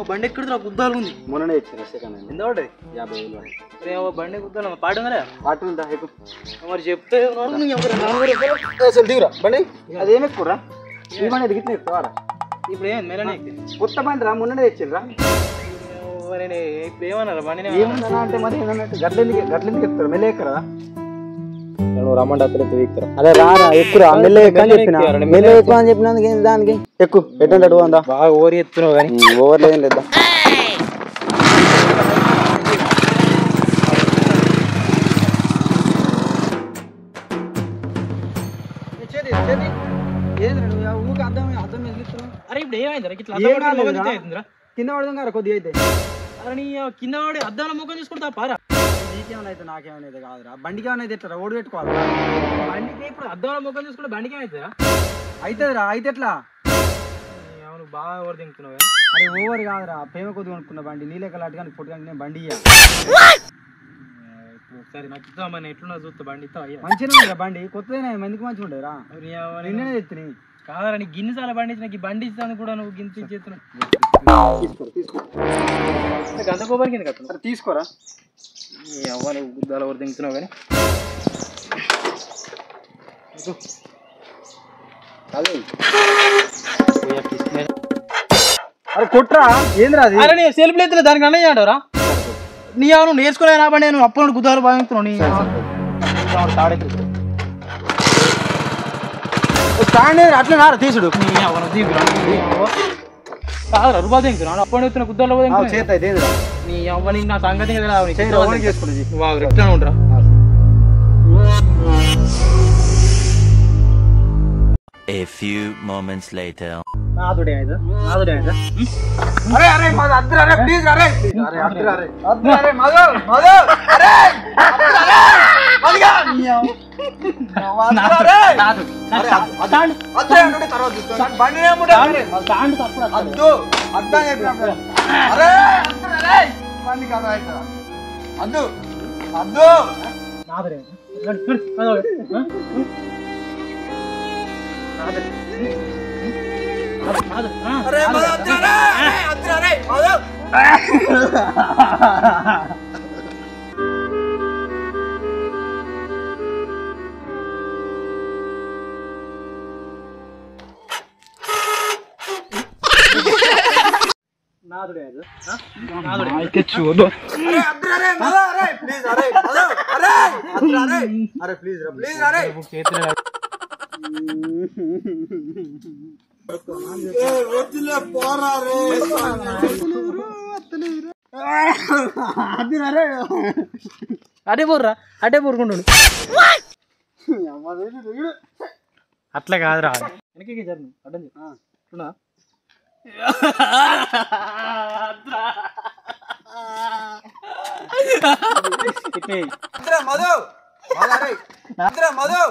బండి ఎక్కడ గుద్దాలు ఉంది మొన్ననే ఇచ్చారు సెకండ్ ఎంత పడ్డది 50,000 బండి గుద్దాలు పాటు ఉందా పాటు ఉందా మరి చెప్తే అసలు దిగురా బండి అదేమి ఎక్కువరా ఈ బండి దిగితే ఎక్కువరా ఇప్పుడు ఏం మెరనే కొత్త బండి రా మొన్ననే తెచ్చిర్రా ఇప్పుడు ఏమన్నారా బండి ఏమన్నా అంటే మరి గట్లెందుకు ఎక్కుతారు మెల్ల ఎక్కరా నువ్వు రమ్మంటే అతను ఎక్కుతారా అదే రారా ఎక్కురా మెల్ల ఎక్కువ అని చెప్పిన మెల్ల ఎక్కువ అని చెప్పినందుకు దానికి ఎక్కువ ఎటువంటి అడుగు ఉందా బాగా ఓవర్ ఎత్తున్నావు కానీ ఓవర్ లేదేం లేదా ఊరికి అర్థం అరే ఇప్పుడు ఏమైందిరా ఇట్లా కింద పడదాం కదా కొద్దిగా అయితే అరే నీ కింద వాడి అద్దాల ముఖం తీసుకుంటా పారా నీకేమైనా అయితే నాకేమైనా అయితే కాదురా బండికి ఏమైనా అయితే ఎట్లా ఓడి పెట్టుకోవాలి బండికి ఇప్పుడు అద్దాల ముఖం తీసుకుంటే బండికి ఏమవుతుందా అవుతుందిరా అయితే ఎట్లా అవును బాగా ఓవర్ తింటున్నావు అరే ఓవర్ కాదురా ప్రేమ కొద్ది కొనుక్కున్న బండి నీ లెక్కలు అటుగా పొట్టుగా నేను బండి ఒకసారి నాకు ఇద్దామని ఎట్లున్నా చూస్తా బండి ఇస్తా అయ్యా మంచిగా ఉంది బండి కొత్తదైనా ఎందుకు మంచిగా ఉండేరా నిన్ననే తెచ్చిన కాదరా నీకు గిన్నెసాల బండి ఇచ్చిన నాకు బండి ఇస్తాను కూడా నువ్వు గిన్నె ఇచ్చేస్తున్నావు గంట కోపరికి కింద కట్టు తీసుకోరా అవ్వాలి గుద్దాలు ఎవరు తింటున్నావు కానీ అరే కొట్రా ఏంద్రా అది అరే నీ సెల్ఫ్ లేదు దానికి అన్నయ్య ఆడవరా నీ అవును నేర్చుకునే నా బండి నువ్వు అప్పుడు గుద్దాలు బాగుతున్నావు నీ తాడెత్తు స్టాండ్ అట్లా నారా తీసుడు కాదురా రూపాయలు తింటున్నాను అప్పుడు ఎత్తున గుద్దాలు చేత అయితే నీ అవ్వని నా సంగతి చేసుకుంటుంది ఎట్లా ఉండరా A few moments later. నాదుడే ఇది నాదుడే ఇది అరే అరే మద అద్ర అరే ప్లీజ్ అరే అరే అద్ర అరే అద్ర అరే మద మద అరే అద్ర అరే మదిగా అద్ర అరే నాదు స్టాండ్ అద్ర అంటే తర్వాత చూస్తాను బండి నేముడే అరే స్టాండ్ తప్పుడు అద్దు అద్దా చెప్పినా అరే అద్ర అరే బండి కాదా అయితే అద్దు అద్దు నాదురే అరే మద అద్ర అరే అద్ర అరే మద నాదుడే అది నాదుడే అయితే చూడు అరే అద్ర అరే మద అరే ప్లీజ్ అరే మద అరే అద్ర అరే అరే ప్లీజ్ రా ప్లీజ్ అరే చేతులు వదిలే పోరా రే అదిరే అటే పోర్రా అటే పోరుకుంటు అట్లా కాదురా వెనక్కి జరుగు అడ్డం చెప్తున్నా మధు మధు మధు